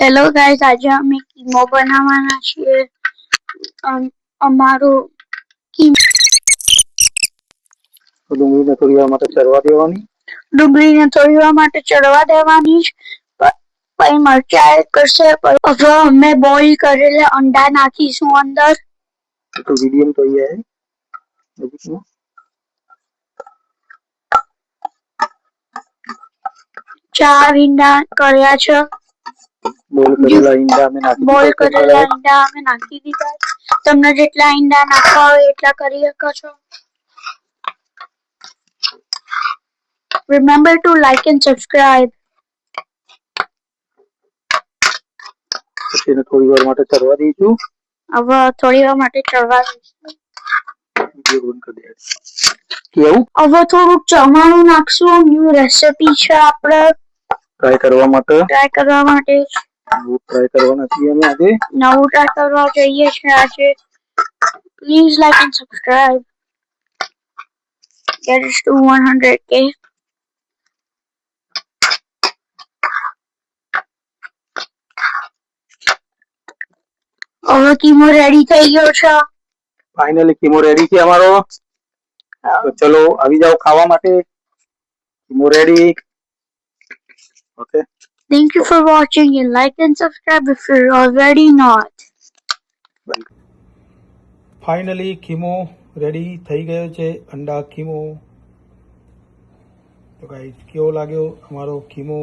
Hello guys, આજે અમે chemo બનાવવાના છીએ. અમારો ડુંગળીને થોડી વાર માટે ચડવા દેવાની. પછી મરચા એડ કરશે. હવે અમે બોઇલ કરેલા અંડા નાખીશું અંદર. તો મીડિયમ તૈયાર है. 4 ઈંડા કર્યા છે. બોઇલ કરેલા ઈંડા અમે નાખી દીધા. તમને જેટલા ઈંડા નાખવા હોય એટલા કરી શકો છો. Remember to like and subscribe. એને થોડી વાર માટે ચડવા દઈશું. હવે થોડી વાર માટે ચડવા દઈશું. હવે થોડુંક ચવાણું નાખશું. ન્યુ રેસિપી છે આપણે ટ્રાય કરવા માટે. નવું ટ્રાય કરવા જઈએ છીએ આજે. Please like and subscribe. Get us to 100K. હવે કીમો રેડી થઈ ગયો છે. ફાઇનલી કીમો રેડી છે અમારો. તો ચલો આવી જાઓ ખાવા માટે. Chemo ready. Okay. Thank you for watching and like and subscribe if you're already not. Finally chemo ready થઈ ગયો છે. અંડા કીમો. તો ગાઈસ કેવો લાગ્યો અમારો કીમો?